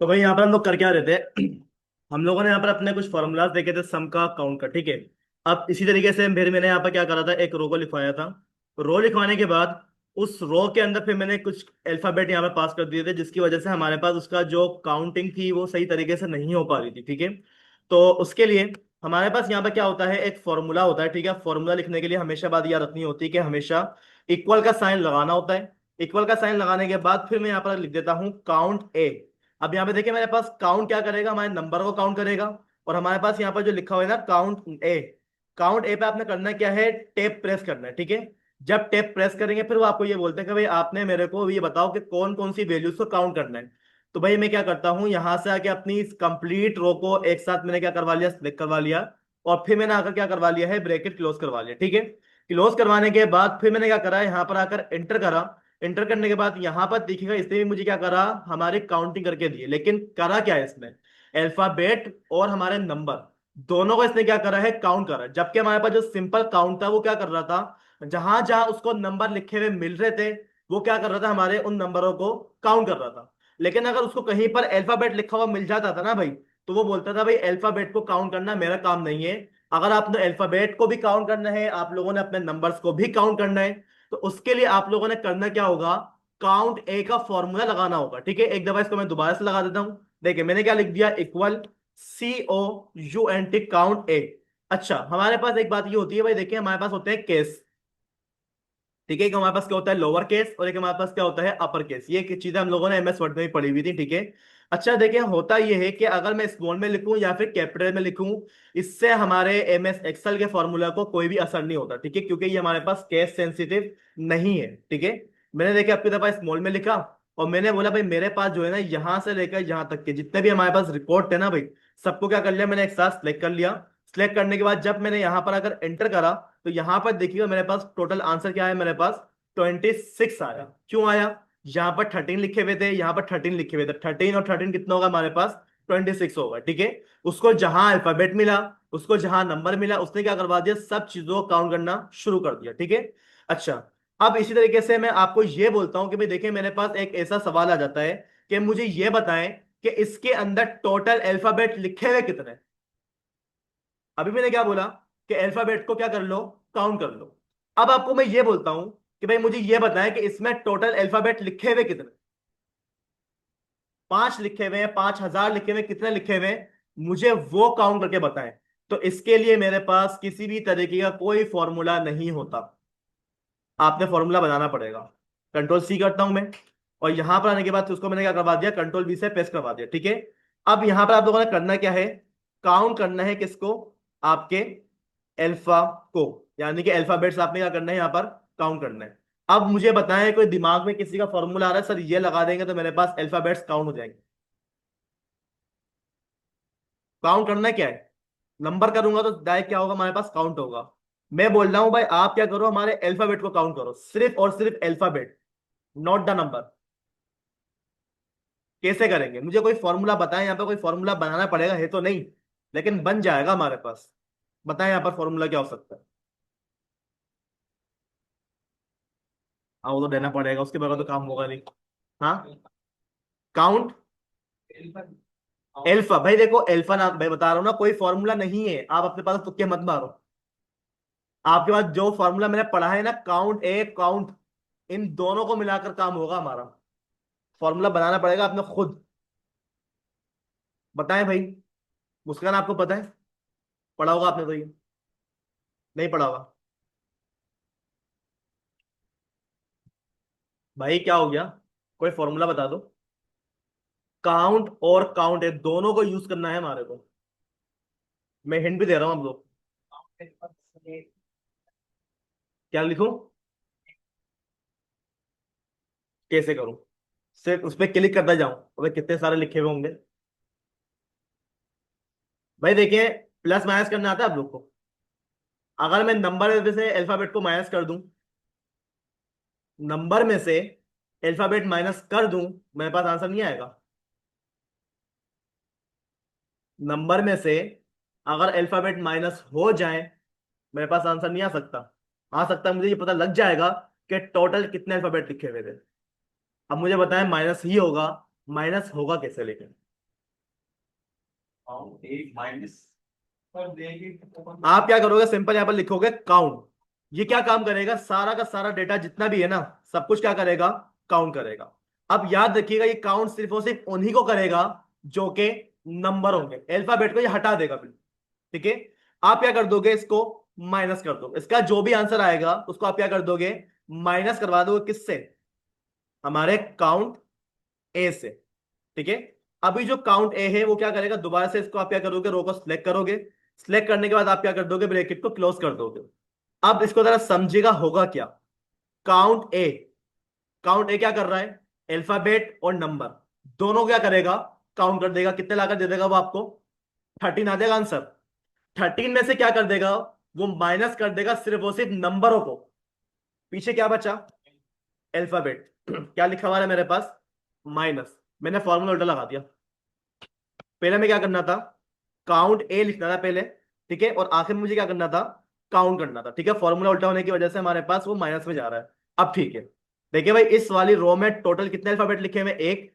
तो भाई यहाँ पर हम लोग कर क्या रहे थे। हम लोगों ने यहाँ पर अपने कुछ फॉर्मूलाज देखे थे सम का काउंट का, ठीक है। अब इसी तरीके से फिर मैंने यहाँ पर क्या करा था, एक रो को लिखवाया था। रो लिखवाने के बाद उस रो के अंदर फिर मैंने कुछ अल्फाबेट यहाँ पे पास कर दिए थे, जिसकी वजह से हमारे पास उसका जो काउंटिंग थी वो सही तरीके से नहीं हो पा रही थी, ठीक है। तो उसके लिए हमारे पास यहाँ पे क्या होता है, एक फॉर्मूला होता है, ठीक है। फॉर्मूला लिखने के लिए हमेशा बात याद रखनी होती है कि हमेशा इक्वल का साइन लगाना होता है। इक्वल का साइन लगाने के बाद फिर मैं यहाँ पर लिख देता हूँ काउंट ए। अब यहाँ पे देखिए मेरे पास काउंट क्या करेगा, हमारे नंबर को काउंट करेगा। और हमारे पास यहाँ पर जो लिखा हुआ है ना काउंट ए, काउंट ए पे आपने करना क्या है, टेप प्रेस करना है, ठीक है। जब टेप प्रेस करेंगे फिर वो आपको ये बोलते हैं कि भाई आपने मेरे को ये बताओ कि कौन कौन सी वैल्यूज को काउंट करना है। तो भाई मैं क्या करता हूँ, यहाँ से आके अपनी कंप्लीट रो को एक साथ मैंने क्या करवा लिया, सिलेक्ट करवा लिया। और फिर मैंने आकर क्या करवा लिया है, ब्रैकेट क्लोज करवा लिया, ठीक है। क्लोज करवाने के बाद फिर मैंने क्या करा, यहाँ पर आकर एंटर करा। एंटर करने के बाद यहाँ पर दिखेगा, इसने भी मुझे क्या करा, हमारी काउंटिंग करके दी है। लेकिन करा क्या है इसमें, अल्फाबेट और हमारे नंबर दोनों को इसने क्या करा है, काउंट करा। जबकि हमारे पास जो सिंपल काउंट था वो क्या कर रहा था, जहां जहां उसको नंबर लिखे हुए मिल रहे थे वो क्या कर रहा था, हमारे उन नंबरों को काउंट कर रहा था। लेकिन अगर उसको कहीं पर अल्फाबेट लिखा हुआ मिल जाता था ना भाई, तो वो बोलता था भाई अल्फाबेट को काउंट करना मेरा काम नहीं है। अगर आपने अल्फाबेट को भी काउंट करना है, आप लोगों ने अपने नंबर्स को भी काउंट करना है, तो उसके लिए आप लोगों ने करना क्या होगा, काउंट ए का फॉर्मूला लगाना होगा, ठीक है। एक दफा इसको मैं दोबारा से लगा देता हूं। देखिए मैंने क्या लिख दिया, इक्वल COUNT काउंट ए। अच्छा हमारे पास एक बात ये होती है भाई, देखिए हमारे पास होते हैं केस, ठीक है। एक हमारे पास क्या होता है, लोअर केस, और एक हमारे पास क्या होता है, अपर केस। ये चीजें हम लोगों ने MS वर्ड में भी पढ़ी हुई थी, ठीक है। अच्छा देखिए होता यह है कि अगर मैं स्मॉल में लिखूं या फिर कैपिटल में लिखूं, इससे हमारे MS एक्सेल के फॉर्मूला को कोई भी असर नहीं होता, ठीक है, क्योंकि ये हमारे पास केस सेंसिटिव नहीं है, ठीक है। मैंने देखिए आपकी दफा स्मॉल में लिखा, और मैंने बोला भाई मेरे पास जो है ना, यहां से लेकर यहां तक के जितने भी हमारे पास रिकॉर्ड थे ना भाई, सबको क्या कर लिया मैंने, एक साथ सिलेक्ट कर लिया। सिलेक्ट करने के बाद जब मैंने यहां पर अगर एंटर करा, तो यहां पर देखिएगा मेरे पास टोटल आंसर क्या है, मेरे पास 26 आया। क्यों आया, यहाँ पर 13 लिखे हुए थे, यहाँ पर 13 लिखे हुए थे, 13 और 13 कितना होगा हमारे पास, 26 होगा, ठीक है। उसको जहां अल्फाबेट मिला, उसको जहां नंबर मिला, उसने क्या करवा दिया, सब चीजों को काउंट करना शुरू कर दिया, ठीक है। अच्छा अब इसी तरीके से मैं आपको ये बोलता हूं कि भाई देखिए मेरे पास एक ऐसा सवाल आ जाता है कि मुझे ये बताएं कि इसके अंदर टोटल अल्फाबेट लिखे हुए कितने हैं। अभी मैंने क्या बोला कि अल्फाबेट को क्या कर लो, काउंट कर लो। अब आपको मैं ये बोलता हूं कि भाई मुझे ये बताएं कि इसमें टोटल अल्फाबेट लिखे हुए कितने, 5 लिखे हुए हैं, 5,000 लिखे हुए हैं, कितने लिखे हुए हैं, मुझे वो काउंट करके बताएं। तो इसके लिए मेरे पास किसी भी तरीके का कोई फॉर्मूला नहीं होता, आपने फॉर्मूला बनाना पड़ेगा। कंट्रोल C करता हूं मैं, और यहां पर आने के बाद उसको मैंने क्या करवा दिया, कंट्रोल V से पेस्ट करवा दिया, ठीक है। अब यहां पर आप लोगों ने करना क्या है, काउंट करना है किसको, आपके अल्फा को, यानी कि अल्फाबेट्स आपने क्या करना है यहाँ पर, काउंट करना है। अब मुझे बताएं कोई दिमाग में किसी का फॉर्मूला आ रहा है, सर ये लगा देंगे तो मेरे पास अल्फाबेट्स काउंट हो जाएंगे। काउंट करना क्या है, नंबर करूंगा तो डायरेक्ट क्या होगा, हमारे पास काउंट होगा। मैं बोल रहा हूं भाई आप क्या करो, हमारे अल्फाबेट को काउंट करो, सिर्फ और सिर्फ अल्फाबेट, नॉट द नंबर। कैसे करेंगे, मुझे कोई फॉर्मूला बताएं, यहाँ पे कोई फॉर्मूला बनाना पड़ेगा है तो नहीं, लेकिन बन जाएगा हमारे पास। बताएं यहाँ पर फॉर्मूला क्या हो सकता है। हाँ वो तो देना पड़ेगा, उसके बगैर तो काम होगा नहीं। हाँ काउंट एल्फा, भाई देखो एल्फा ना, भाई बता रहा हूँ ना, कोई फॉर्मूला नहीं है, आप अपने पास तुक्के मत मारो। आपके पास जो फॉर्मूला मैंने पढ़ा है ना, काउंट ए काउंट, इन दोनों को मिलाकर काम होगा हमारा। फॉर्मूला बनाना पड़ेगा आपने खुद। बताएं भाई, मुस्कान आपको पता है, पढ़ा होगा आपने तो ये, नहीं पढ़ा होगा। भाई क्या हो गया, कोई फॉर्मूला बता दो। काउंट और काउंट है, दोनों को यूज करना है हमारे को। मैं हिंट भी दे रहा हूँ आप लोग। क्या लिखूं, कैसे करूं, सिर्फ उस पर क्लिक करता जाऊं, अबे कितने सारे लिखे हुए होंगे। भाई देखिए, प्लस माइनस करना आता है आप लोग को। अगर मैं नंबर में से अल्फाबेट को माइनस कर दूं, नंबर में से अल्फाबेट माइनस कर दूं, मेरे पास आंसर नहीं आएगा। नंबर में से अगर अल्फाबेट माइनस हो जाए, मेरे पास आंसर नहीं आ सकता। आ सकता है, मुझे ये पता लग जाएगा कि टोटल कितने अल्फाबेट लिखे हुए थे। अब मुझे बताएं माइनस ही होगा, माइनस होगा कैसे लेकिन। आप क्या करोगे, सिंपल यहाँ पर लिखोगे काउंट। ये क्या काम करेगा, सारा का सारा डेटा जितना भी है ना, सब कुछ क्या करेगा, काउंट करेगा। अब याद रखिएगा, ये काउंट सिर्फ और सिर्फ उन्हीं को करेगा जो के नंबर होंगे, अल्फाबेट को ये हटा देगा बिल्कुल। ठीक है, आप क्या कर दोगे, इसको माइनस कर दो, इसका जो भी आंसर आएगा उसको आप क्या कर दोगे, माइनस करवा दोगे, किससे, हमारे काउंट ए से। ठीक है, अभी जो काउंट ए है वो क्या करेगा, दोबारा से इसको आप क्या करोगे, रो को सिलेक्ट करोगे, सिलेक्ट करने के बाद आप क्या कर दोगे, ब्रैकेट को क्लोज कर दोगे। अब इसको जरा समझिएगा होगा क्या, काउंट ए, काउंट ए क्या कर रहा है, अल्फाबेट और नंबर दोनों क्या करेगा, काउंट कर देगा। कितने लाकर दे देगा वो आपको, 13 आ जाएगा आंसर। 13 में से क्या कर देगा, वो माइनस कर देगा सिर्फ और सिर्फ नंबरों को, पीछे क्या बचा, अल्फाबेट। क्या लिखा हुआ है मेरे पास, माइनस, मैंने फॉर्मूला उल्टा लगा दिया। पहले में क्या करना था, काउंट ए लिखना था पहले, ठीक है, और आखिर में मुझे क्या करना था, काउंट करना था। ठीक है, फॉर्मूला उल्टा होने की वजह से हमारे पास वो माइनस में जा रहा है। अब ठीक है, देखिए भाई, इस वाली रो में टोटल कितने अल्फाबेट लिखे हुए, एक,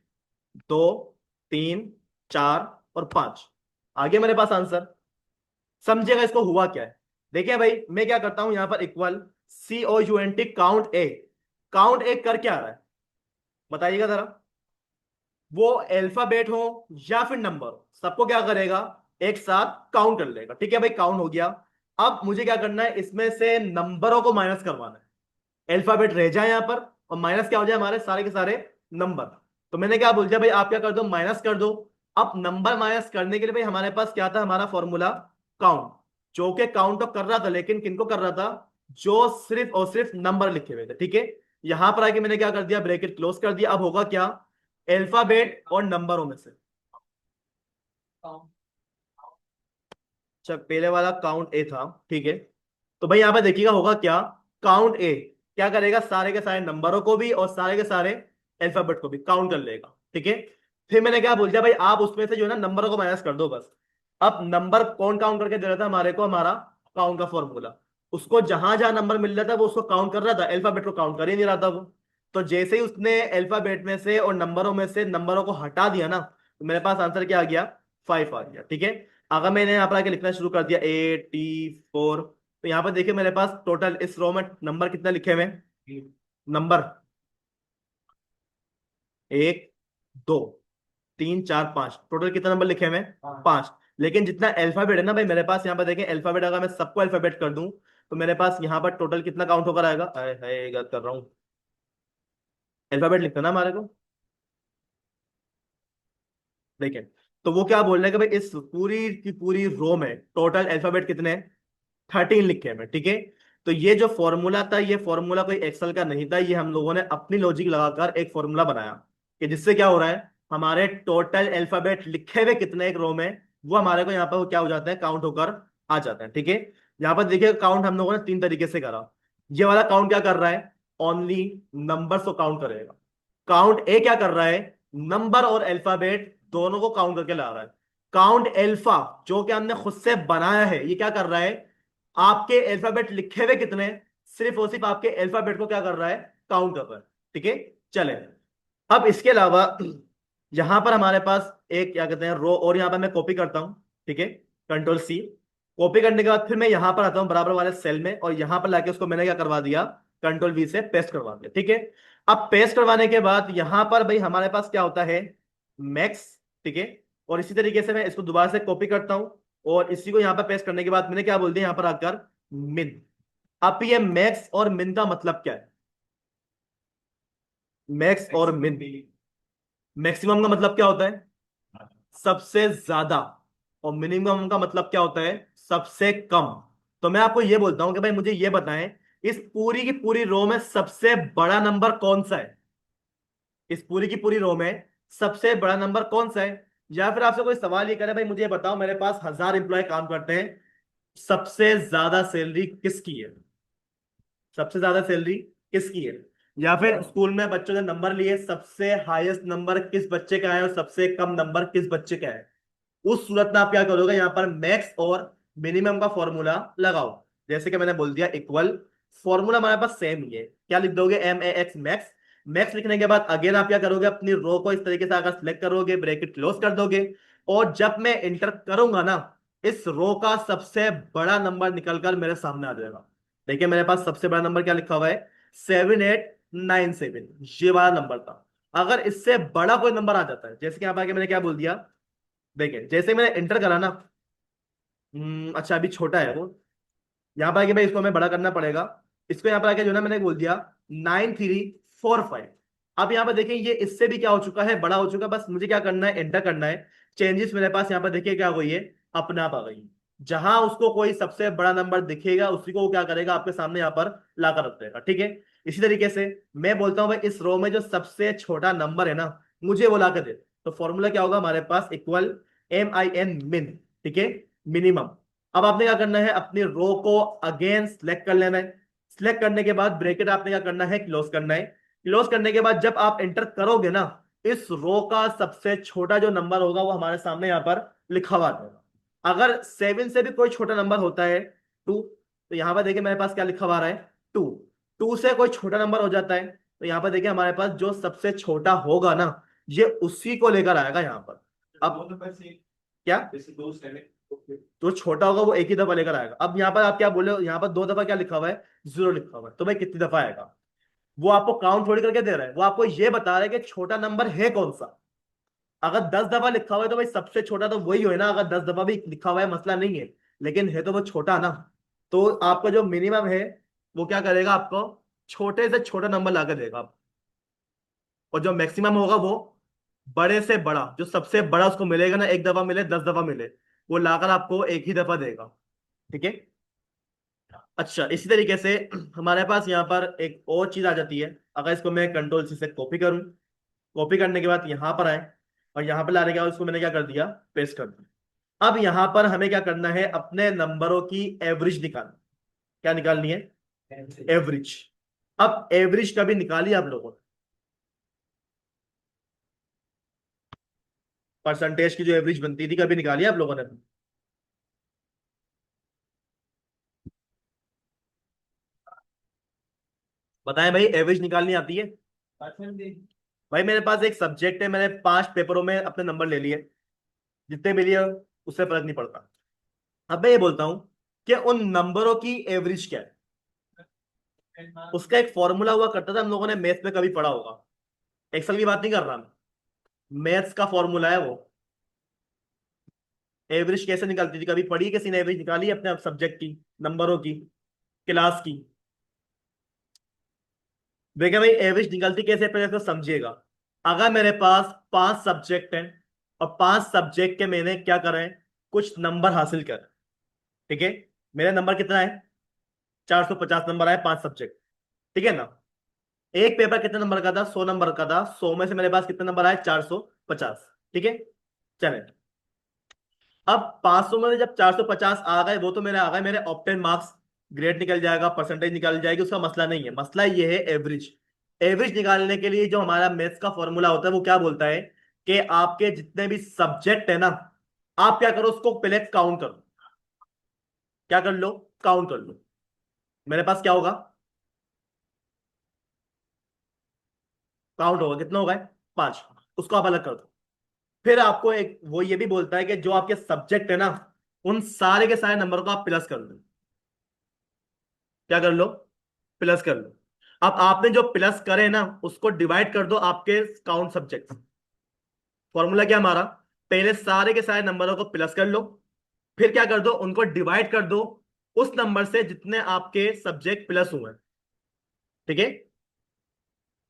दो, तीन, चार और पांच। आगे मेरे पास आंसर, समझिएगा इसको हुआ क्या है। देखिए भाई, मैं क्या करता हूं, यहां पर equal COUNT, count A, count ए कर क्या रहा है, बताइएगा जरा। वो अल्फाबेट हो या फिर नंबर हो, सबको क्या करेगा, एक साथ काउंट कर लेगा। ठीक है भाई, काउंट हो गया। अब मुझे क्या करना है, इसमें से नंबरों को माइनस करवाना है, अल्फाबेट रह जाए यहां पर, और माइनस क्या हो जाए, हमारे सारे के सारे नंबर। तो मैंने क्या बोल दिया भाई, आप क्या कर दो, माइनस कर दो। अब नंबर माइनस करने के लिए भाई हमारे पास क्या था, हमारा फॉर्मूला काउंट, जो कि काउंट तो कर रहा था, लेकिन किनको कर रहा था, जो सिर्फ और सिर्फ नंबर लिखे हुए थे। ठीक है, यहां पर आके मैंने क्या कर दिया, ब्रैकेट क्लोज कर दिया। अब होगा क्या, अल्फाबेट और नंबरों में से, अच्छा पहले वाला काउंट ए था, ठीक है, तो भाई यहां पे देखिएगा होगा क्या, काउंट ए क्या करेगा, सारे के सारे नंबरों को भी और सारे के सारे अल्फाबेट को भी काउंट कर लेगा। ठीक है, फिर मैंने क्या बोल दिया भाई, आप उसमें से जो है ना नंबरों को माइनस कर दो बस। अब नंबर कौन काउंट करके दे रहा था हमारे को, हमारा काउंट का फॉर्मूला, उसको जहां जहां नंबर मिल रहा था वो उसको काउंट कर रहा था, अल्फाबेट को काउंट कर ही नहीं रहा था वो। तो जैसे ही उसने अल्फाबेट में से और नंबरों में से नंबरों को हटा दिया ना, तो मेरे पास आंसर क्या आ गया, 5 आ गया। ठीक है, अगर मैंने यहाँ पर आके लिखना शुरू कर दिया 84, तो यहाँ पर देखिए मेरे पास टोटल इस रो में नंबर कितने लिखे हुए हैं, नंबर 1, 2, 3, 4, 5, टोटल कितने नंबर लिखे हुए हैं, 5। लेकिन जितना अल्फाबेट है ना भाई मेरे पास, यहाँ पर देखें अल्फाबेट, अगर मैं सबको अल्फाबेट कर दूं तो मेरे पास यहाँ पर टोटल कितना काउंट होकर आएगा, गलत कर रहा हूँ, अल्फाबेट लिखना ना हमारे को। देखें, तो वो क्या बोल रहे हैं कि भाई इस पूरी की पूरी रो में टोटल अल्फाबेट कितने हैं, 13 लिखे हैं। ठीक है, तो ये जो फॉर्मूला था, ये फॉर्मूला कोई एक्सेल का नहीं था, ये हम लोगों ने अपनी लॉजिक लगाकर एक फॉर्मूला बनाया, कि जिससे क्या हो रहा है, हमारे टोटल अल्फाबेट लिखे हुए कितने एक रो में, वो हमारे को यहाँ पर क्या हो जाते हैं, काउंट होकर आ जाते हैं। ठीक है, यहाँ पर देखिए काउंट हम लोगों ने 3 तरीके से करा। ये वाला काउंट क्या कर रहा है, ओनली नंबर्स को काउंट करेगा। काउंट ए क्या कर रहा है, नंबर और अल्फाबेट दोनों को काउंट करके ला रहा है। काउंट अल्फा, जो कि हमने खुद से बनाया है, ये क्या कर रहा है, आपके अल्फाबेट लिखे हुए कितने, सिर्फ और सिर्फ आपके अल्फाबेट को क्या कर रहा है, काउंट कर रहा है। ठीक है, चले। अब इसके अलावा यहां पर हमारे पास एक क्या कहते हैं रो, और यहां पर मैं कॉपी करता हूं। ठीक है, कंट्रोल C, कॉपी करने के बाद फिर मैं यहां पर आता हूं बराबर वाले सेल में, और यहां पर लाके उसको मैंने क्या करवा दिया, कंट्रोल V से पेस्ट करवा दिया। ठीक है, अब पेस्ट करवाने के बाद यहां पर भाई हमारे पास क्या होता है, मैक्स। ठीक है, और इसी तरीके से मैं इसको दोबारा से कॉपी करता हूं, और इसी को यहां पर पेस्ट करने के बाद मैंने क्या बोल दिया, यहां पर आकर मिन। अब ये मैक्स और मिन का मतलब क्या है, मैक्स और मिन, मैक्सिमम का मतलब क्या होता है, सबसे ज्यादा, और मिनिमम का मतलब क्या होता है, सबसे कम। तो मैं आपको ये बोलता हूं कि भाई मुझे ये बताएं, इस पूरी की पूरी रो में सबसे बड़ा नंबर कौन सा है, इस पूरी की पूरी रो में सबसे बड़ा नंबर कौन सा है। या फिर आपसे कोई सवाल ये करे, भाई मुझे ये बताओ, मेरे पास 1000 एम्प्लॉय काम करते हैं, सबसे ज्यादा सैलरी किसकी है, सबसे ज्यादा सैलरी किसकी है। या फिर स्कूल में बच्चों ने नंबर लिए, सबसे हाईएस्ट नंबर किस बच्चे का है और सबसे कम नंबर किस बच्चे का है। उस सूरत में आप क्या करोगे, यहाँ पर मैक्स और मिनिमम का फॉर्मूला लगाओ। जैसे कि मैंने बोल दिया इक्वल, फॉर्मूला हमारे पास सेम ही है, क्या लिख दोगे, MAX, मैक्स। मैक्स लिखने के बाद अगेन आप क्या करोगे, अपनी रो को इस तरीके से अगर सिलेक्ट करोगे, ब्रैकेट क्लोज कर दोगे। और जब मैं एंटर करूंगा ना, इस रो का सबसे बड़ा नंबर निकलकर मेरे सामने आ जाएगा। देखिए मेरे पास सबसे बड़ा नंबर क्या लिखा हुआ है, 7897, ये वाला नंबर था। अगर इससे बड़ा कोई नंबर आ जाता है, जैसे कि यहाँ पर आके मैंने क्या बोल दिया, देखिए जैसे मैंने एंटर करा ना, अच्छा अभी छोटा है वो, यहाँ पर आके भाई इसको हमें बड़ा करना पड़ेगा। इसको यहाँ पर आके जो ना मैंने बोल दिया 9345। अब यहाँ पर देखिए ये इससे भी क्या हो चुका है, बड़ा हो चुका है। बस मुझे क्या करना है, एंटर करना है। चेंजेस मेरे पास यहाँ पर देखिए क्या हो गई है, अपने आप आ गई। जहां उसको कोई सबसे बड़ा नंबर दिखेगा उसी को वो क्या करेगा, आपके सामने यहाँ पर लाकर रख देगा। ठीक है, इसी तरीके से मैं बोलता हूँ भाई इस रो में जो सबसे छोटा नंबर है ना, मुझे वो ला कर दे। तो फॉर्मूला क्या होगा हमारे पास, इक्वल MIN मिन। ठीक है, मिनिमम। अब आपने क्या करना है, अपनी रो को अगेन सिलेक्ट कर लेना है। सिलेक्ट करने के बाद ब्रैकेट आपने क्या करना है, क्लोज करना है। क्लोज करने के बाद जब आप एंटर करोगे ना, इस रो का सबसे छोटा जो नंबर होगा वो हमारे सामने यहाँ पर लिखा हुआ है। अगर 7 से भी कोई छोटा नंबर होता है, 2, तो यहां पर देखिए मेरे पास क्या लिखा हुआ आ रहा है, 2। 2 से कोई छोटा नंबर हो जाता है, तो यहां पर देखिए हमारे पास जो सबसे छोटा होगा ना, ये उसी को लेकर आएगा यहाँ पर। अब क्या, जो छोटा होगा वो एक ही दफा लेकर आएगा। अब यहाँ पर आप क्या बोले, यहाँ पर 2 दफा क्या लिखा हुआ है, 0 लिखा हुआ है। तो भाई कितनी दफा आएगा, वो आपको काउंट थोड़ी करके दे रहा है, वो आपको ये बता रहा है कि छोटा नंबर है कौन सा। अगर 10 दफा लिखा हुआ है तो भाई सबसे छोटा तो वही हो है ना। अगर 10 दफा भी लिखा हुआ है मसला नहीं है, लेकिन है तो वो छोटा ना। तो आपका जो मिनिमम है वो क्या करेगा, आपको छोटे से छोटा नंबर ला के देगा। और जो मैक्सिमम होगा वो बड़े से बड़ा, जो सबसे बड़ा उसको मिलेगा ना, 1 दफा मिले 10 दफा मिले, वो लाकर आपको एक ही दफा देगा। ठीक है। अच्छा इसी तरीके से हमारे पास यहाँ पर एक और चीज आ जाती है। अगर इसको मैं कंट्रोल सी से कॉपी करूं, कॉपी करने के बाद यहाँ पर आए, और यहाँ पर लाने के बाद उसको मैंने क्या कर दिया, पेस्ट कर दिया। अब यहाँ पर हमें क्या करना है, अपने नंबरों की एवरेज निकालनी। क्या निकालनी है, एवरेज। अब एवरेज कभी निकाली आप लोगों ने, परसेंटेज की जो एवरेज बनती थी कभी निकाली आप लोगों ने? बताएं भाई, एवरेज निकालनी आती है? भाई मेरे पास एक सब्जेक्ट है, मैंने 5 पेपरों में अपने नंबर ले लिए, जितने भी लिए उससे फर्क नहीं पड़ता। अब मैं ये बोलता हूं कि उन नंबरों की एवरेज क्या है। उसका एक फॉर्मूला हुआ करता था, हम लोगों ने मैथ में कभी पढ़ा होगा। एक्सेल की बात नहीं कर रहा मैं, मैथ्स का फॉर्मूला है वो। एवरेज कैसे निकलती थी, कभी पढ़ी है किसी ने एवरेज निकाली है अपने सब्जेक्ट की, नंबरों की, क्लास की? देखिए भाई एवरेज निकलती कैसे, पहले तो समझिएगा। अगर मेरे पास 5 सब्जेक्ट हैं, और 5 सब्जेक्ट के मैंने क्या करा है, कुछ नंबर हासिल कर, ठीक है। मेरा नंबर कितना है, 450 नंबर आए 5 सब्जेक्ट, ठीक है ना। एक पेपर कितने नंबर का था, 100 नंबर का था। 100 में से मेरे पास कितने नंबर आए, 450, ठीक है। चले, अब 500 में से जब 450 आ गए, वो तो मेरे आ गए, मेरे ऑप्टेन मार्क्स, ग्रेड निकल जाएगा, परसेंटेज निकल जाएगी, उसका मसला नहीं है। मसला ये है एवरेज। एवरेज निकालने के लिए जो हमारा मैथ्स का फॉर्मूला होता है वो क्या बोलता है, कि आपके जितने भी सब्जेक्ट है ना, आप क्या करो, उसको पहले काउंट करो। क्या कर लो, काउंट कर लो। मेरे पास क्या होगा, काउंट होगा, कितना होगा, 5। उसको आप अलग कर दो। फिर आपको एक वो ये भी बोलता है कि जो आपके सब्जेक्ट है ना, उन सारे के सारे नंबर को आप प्लस कर लो। क्या कर लो, प्लस कर लो। अब आपने जो प्लस करे ना, उसको डिवाइड कर दो आपके काउंट सब्जेक्ट। फॉर्मूला क्या हमारा, पहले सारे के सारे नंबरों को प्लस कर लो, फिर क्या कर दो, उनको डिवाइड कर दो उस नंबर से जितने आपके सब्जेक्ट प्लस हुए हैं। ठीक है।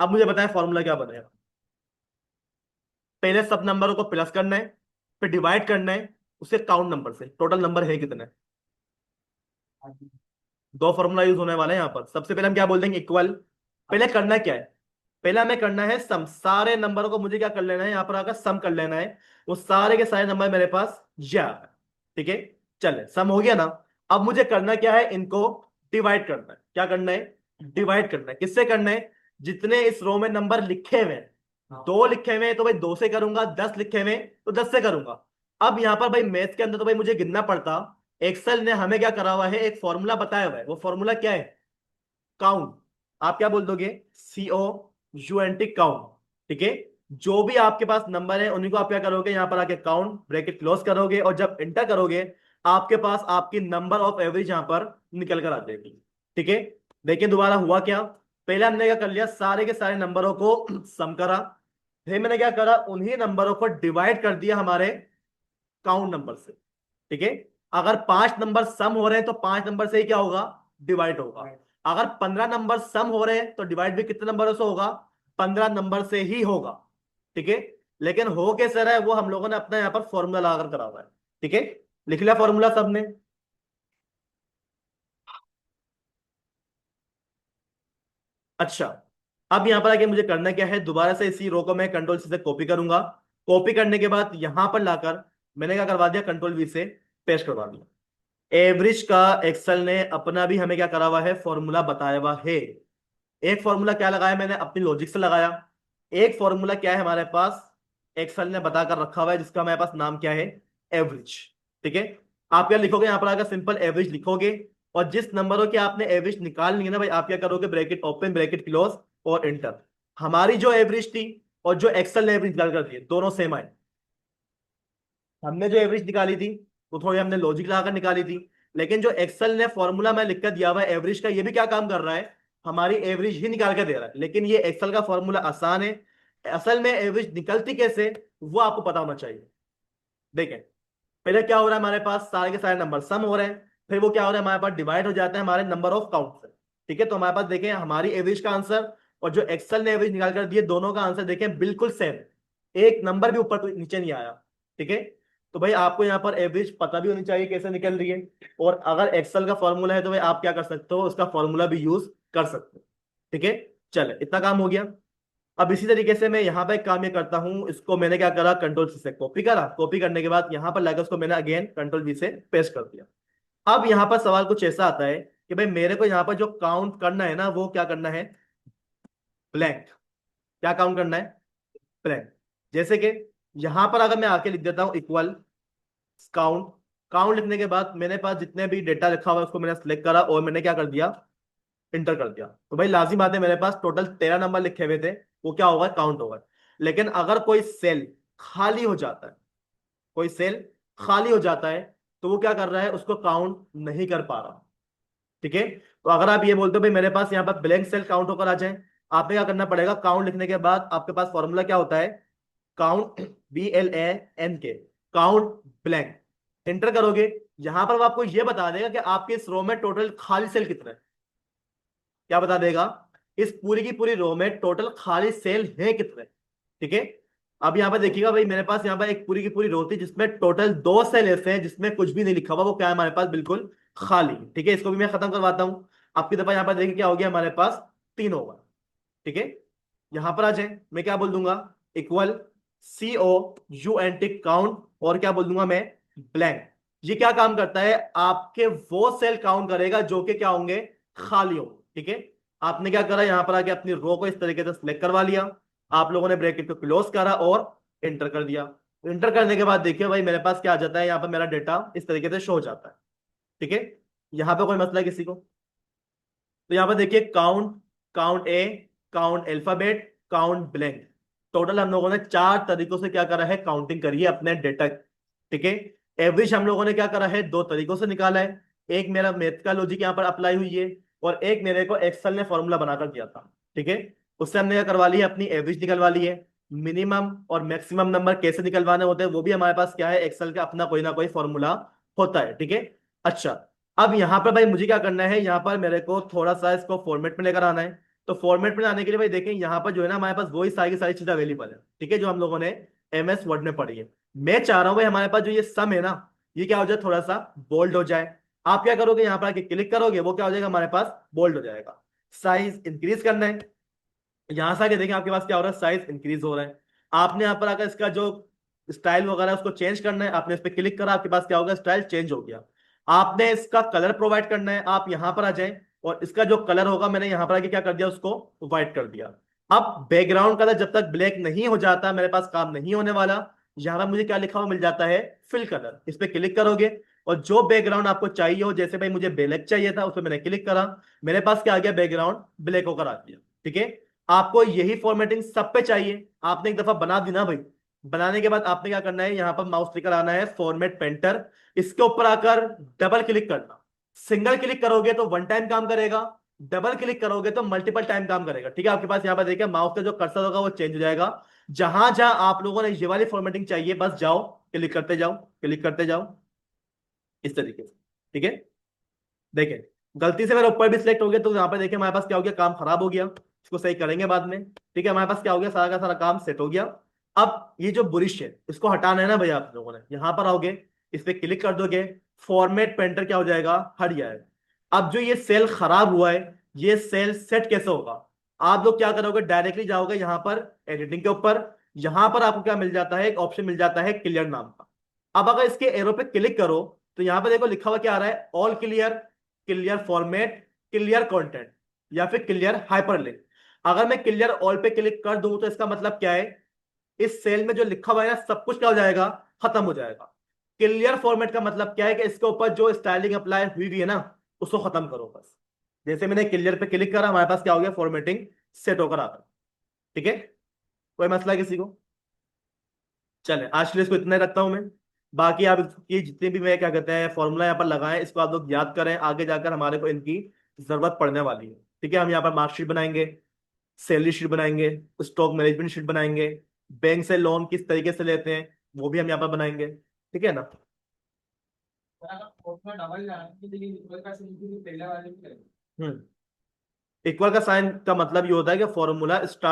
अब मुझे बताएं फॉर्मूला क्या बनेगा। पहले सब नंबरों को प्लस करना है, फिर डिवाइड करना है उसे काउंट नंबर से, टोटल नंबर है कितने। 2 फॉर्मूला यूज होने वाले हैं यहाँ पर। सबसे पहले हम क्या बोल देंगे, इक्वल। पहले करना क्या है, पहला हमें करना है सम। सारे नंबरों को मुझे क्या कर लेना है, यहाँ पर आकर सम कर लेना है। वो सारे के सारे नंबर मेरे पास या, ठीक है। चले, सम हो गया ना। अब मुझे करना क्या है, इनको डिवाइड करना है। क्या करना है, डिवाइड करना है। किससे करना है, जितने इस रो में नंबर लिखे हुए हैं, 2 लिखे हुए हैं तो भाई 2 से करूंगा, 10 लिखे हुए हैं तो 10 से करूंगा। अब यहाँ पर भाई मैथ के अंदर तो भाई मुझे गिनना पड़ता। एक्सेल ने हमें क्या करा हुआ है, एक फॉर्मूला बताया हुआ है। वो फॉर्मूला क्या है, काउंट। आप क्या बोल दोगे, COUNT, काउंट। ठीक है। जो भी आपके पास नंबर है उन्हीं को आप क्या करोगे, यहाँ पर आके काउंट ब्रैकेट क्लोज करोगे, और जब एंटर करोगे आपके पास आपकी नंबर ऑफ एवरेज यहाँ पर निकल कर आ जाएगी। ठीक है, देखिए दोबारा हुआ क्या, पहले हमने क्या कर लिया, सारे के सारे नंबरों को सम करा, फिर मैंने क्या करा, उन्हीं नंबरों को डिवाइड कर दिया हमारे काउंट नंबर से। ठीक है, अगर 5 नंबर सम हो रहे हैं तो 5 नंबर से ही क्या होगा, डिवाइड होगा। अगर 15 नंबर सम हो रहे हैं तो डिवाइड भी कितने नंबरों से होगा, 15 नंबर से ही होगा। ठीक है, लेकिन हो कैसे रहा है वो हम लोगों ने अपना यहाँ पर फॉर्मूला लगाकर करा हुआ है। ठीक है, लिख लिया फॉर्मूला सबने। अच्छा, अब यहां पर आके मुझे करना क्या है, दोबारा से इसी रो को मैं कंट्रोल सी से कॉपी करूंगा। कॉपी करने के बाद यहां पर लाकर मैंने क्या करवा दिया, कंट्रोल वी से पेस्ट करवा दिया। एवरेज का एक्सेल ने अपना भी हमें क्या करा हुआ है, फॉर्मूला बताया हुआ है। एक फॉर्मूला क्या लगाया मैंने, अपनी लॉजिक से लगाया। एक फॉर्मूला क्या है हमारे पास, एक्सेल ने बताकर रखा हुआ है, जिसका हमारे पास नाम क्या है, एवरेज। ठीक है, आप क्या लिखोगे, यहां पर आकर सिंपल एवरेज लिखोगे, और जिस नंबरों की आपने एवरेज निकालनी है ना भाई, आप क्या करोगे, ब्रैकेट ओपन ब्रैकेट क्लोज और एंटर। हमारी जो एवरेज थी और जो एक्सेल ने एवरेज निकाल कर दी दोनों सेम आए। हमने जो एवरेज निकाली थी वो थोड़ी हमने लॉजिक लगाकर निकाली थी, लेकिन जो एक्सेल ने फॉर्मूला में लिख कर दिया हुआ है एवरेज का, ये भी क्या काम कर रहा है, हमारी एवरेज ही निकाल के दे रहा है। लेकिन ये एक्सेल का फॉर्मूला आसान है, असल में एवरेज निकलती कैसे वो आपको पता होना चाहिए। देखें, पहले क्या हो रहा है, हमारे पास सारे के सारे नंबर सम हो रहे हैं, फिर वो क्या हो रहा है, हमारे पास डिवाइड हो जाता है हमारे नंबर ऑफ काउंट से। ठीक है, तो हमारे पास देखें हमारी एवरेज का आंसर और जो एक्सेल ने एवरेज निकाल कर दिए दोनों का आंसर देखें बिल्कुल सेम, एक नंबर भी ऊपर नीचे नहीं आया। ठीक है, तो भाई आपको यहाँ पर एवरेज पता भी होनी चाहिए कैसे निकल रही है, और अगर एक्सेल का फॉर्मूला है तो भाई आप क्या कर सकते हो, उसका फॉर्मूला भी यूज कर सकते हो। ठीक है, चले इतना काम हो गया। अब इसी तरीके से मैं यहाँ पे एक काम ये करता हूँ, इसको मैंने क्या करा, कंट्रोल सी से कॉपी करा, कॉपी करने के बाद यहाँ पर लाकर उसको मैंने अगेन कंट्रोल वी से पेस्ट कर दिया। अब यहाँ पर सवाल कुछ ऐसा आता है कि भाई मेरे को यहाँ पर जो काउंट करना है ना, वो क्या करना है, ब्लैंक। क्या काउंट करना है, ब्लैंक। जैसे कि यहाँ पर अगर मैं आके लिख देता हूँ इक्वल काउंट, काउंट लिखने के बाद मेरे पास जितने भी डेटा लिखा हुआ है उसको मैंने सिलेक्ट करा और मैंने क्या कर दिया, इंटर कर दिया। तो भाई लाजिम बात है, मेरे पास टोटल 13 नंबर लिखे हुए थे, वो क्या होगा, काउंट होगा। लेकिन अगर कोई सेल खाली हो जाता है, कोई सेल खाली हो जाता है, तो वो क्या कर रहा है, उसको काउंट नहीं कर पा रहा। ठीक है, तो अगर आप ये बोलते हो भाई मेरे पास यहाँ पर ब्लैंक सेल काउंट होकर आ जाए, आपने क्या करना पड़ेगा, काउंट लिखने के बाद आपके पास फॉर्मूला क्या होता है, count BLANK, count blank. Enter करोगे, यहां पर वो आपको ये बता देगा कि आपके इस रो में टोटल खाली सेल कितने हैं। क्या बता देगा, इस पूरी की पूरी रो में टोटल खाली सेल है कितने। ठीक है, अब यहाँ पे देखिएगा भाई मेरे पास यहाँ पर एक पूरी की पूरी रो थी जिसमें टोटल 2 सेल ऐसे हैं जिसमें कुछ भी नहीं लिखा हुआ, वो क्या है हमारे पास, बिल्कुल खाली। ठीक है, इसको भी मैं खत्म करवाता हूँ। आपकी दफा यहाँ पर देखिए क्या हो गया, हमारे पास 3 होगा। ठीक है, यहां पर आ जाए, मैं क्या बोल दूंगा, इक्वल COUNT काउंट, और क्या बोल दूंगा मैं, ब्लैंक। ये क्या काम करता है, आपके वो सेल काउंट करेगा जो कि क्या होंगे, खाली होंगे। ठीक है, आपने क्या करा, यहां पर आके अपनी रो को इस तरीके से सिलेक्ट करवा लिया, आप लोगों ने ब्रैकेट को क्लोज करा और एंटर कर दिया। एंटर करने के बाद देखिए भाई मेरे पास क्या आ जाता है, यहाँ पर मेरा डेटा इस तरीके से शो हो जाता है। ठीक है, यहाँ पे कोई मसला है किसी को, तो यहाँ पर देखिए count, count A, count alphabet, count blank, total हम लोगों ने 4 तरीकों से क्या करा है, काउंटिंग करी है अपने डेटा। ठीक है, एवरेज हम लोगों ने क्या करा है, 2 तरीकों से निकाला है। एक मेरा मैथ का लॉजिक यहाँ पर अप्लाई हुई है, और एक मेरे को एक्सेल ने फॉर्मूला बनाकर दिया था। ठीक है, उससे हमने क्या करवा ली है, अपनी एवरेज निकलवा ली है। मिनिमम और मैक्सिमम नंबर कैसे निकलवाने होते हैं वो भी हमारे पास क्या है, एक्सेल का अपना कोई ना कोई फॉर्मूला होता है। ठीक है, अच्छा, अब यहाँ पर भाई मुझे क्या करना है, यहाँ पर मेरे को थोड़ा सा इसको फॉर्मेट में लेकर आना है। तो फॉर्मेट में आने के लिए भाई देखें यहाँ पर जो है ना, हमारे पास वही सारी की सारी चीजें अवेलेबल है। ठीक है, जो हम लोगों ने MS वर्ड में पढ़ी है। मैं चाह रहा हूँ भाई हमारे पास जो ये सम है ना, ये क्या हो जाए, थोड़ा सा बोल्ड हो जाए। आप क्या करोगे, यहाँ पर आके क्लिक करोगे, वो क्या हो जाएगा, हमारे पास बोल्ड हो जाएगा। साइज इंक्रीज करना है, यहां से आके देखें आपके पास क्या हो रहा है, साइज इंक्रीज हो रहा है। आपने यहाँ पर आकर इसका जो स्टाइल वगैरह है उसको चेंज करना है, आपने इस पर क्लिक करा, आपके पास क्या होगा, स्टाइल चेंज हो गया। आपने इसका कलर प्रोवाइड करना है, आप यहां पर आ जाएं, और इसका जो कलर होगा मैंने यहां पर आके क्या कर दिया, उसको व्हाइट कर दिया। अब बैकग्राउंड कलर जब तक ब्लैक नहीं हो जाता मेरे पास काम नहीं होने वाला। यहां पर मुझे क्या लिखा हुआ मिल जाता है, फिल कलर, इस पर क्लिक करोगे और जो बैकग्राउंड आपको चाहिए हो, जैसे भाई मुझे ब्लैक चाहिए था, उस पर मैंने क्लिक करा, मेरे पास क्या आ गया, बैकग्राउंड ब्लैक होकर आ गया। ठीक है, आपको यही फॉर्मेटिंग सब पे चाहिए। आपने एक दफा बना दी ना भाई, बनाने के बाद आपने क्या करना है, यहाँ पर माउस लेकर आना है फॉर्मेट पेंटर, इसके ऊपर आकर डबल क्लिक करना। सिंगल क्लिक करोगे तो वन टाइम काम करेगा, डबल क्लिक करोगे तो मल्टीपल टाइम काम करेगा। ठीक है, आपके पास यहाँ पर देखिए माउस का जो कर्सर होगा वो चेंज हो जाएगा। जहां जहां आप लोगों ने ये वाली फॉर्मेटिंग चाहिए बस जाओ, क्लिक करते जाओ, क्लिक करते जाओ, इस तरीके से। ठीक है, देखें गलती से मेरा ऊपर भी सिलेक्ट हो गया तो यहाँ पे देखिए हमारे पास क्या हो गया, काम खराब हो गया, इसको सही करेंगे बाद में। ठीक है, हमारे पास क्या हो गया, सारा का सारा काम सेट हो गया। अब ये जो बुरिश है इसको हटाना है ना भैया, आप लोगों ने यहाँ पर आओगे, इस पे क्लिक कर दोगे, फॉर्मेट पेंटर क्या हो जाएगा, हट जाएगा। अब जो ये सेल खराब हुआ है, ये सेल सेट कैसे होगा, आप लोग क्या करोगे, डायरेक्टली जाओगे यहाँ पर एडिटिंग के ऊपर, यहाँ पर आपको क्या मिल जाता है, एक ऑप्शन मिल जाता है क्लियर नाम का। अब अगर इसके एरो पे क्लिक करो तो यहाँ पे देखो लिखा हुआ क्या आ रहा है, all clear, clear format, clear content, या फिर क्लियर हाइपरलिंक। अगर मैं क्लियर ऑल पे क्लिक कर दूं तो इसका मतलब क्या है, इस सेल में जो लिखा हुआ है ना सब कुछ क्या हो जाएगा, खत्म हो जाएगा। क्लियर फॉर्मेट का मतलब क्या है कि इसके ऊपर जो स्टाइलिंग अप्लाई हुई हुई है ना उसको खत्म करो बस। जैसे मैंने क्लियर पे क्लिक करा, हमारे पास क्या हो गया, फॉर्मेटिंग सेट होकर आता है। ठीक है, कोई मसला है किसी को? चले आज के लिए इसको इतना ही रखता हूं मैं। बाकी आप इसकी जितने भी मैं क्या कहते हैं फॉर्मूला यहाँ पर लगाएं, इसको आप लोग याद करें, आगे जाकर हमारे को इनकी जरूरत पड़ने वाली है। ठीक है, हम यहाँ पर मार्कशीट बनाएंगे, सैलरी शीट बनाएंगे, स्टॉक मैनेजमेंट शीट बनाएंगे, बैंक से लोन किस तरीके से लेते हैं वो भी हम यहाँ पर बनाएंगे। ठीक है ना? हम्म, इक्वल का साइन का मतलब ये होता है कि फॉर्मूला स्टार्ट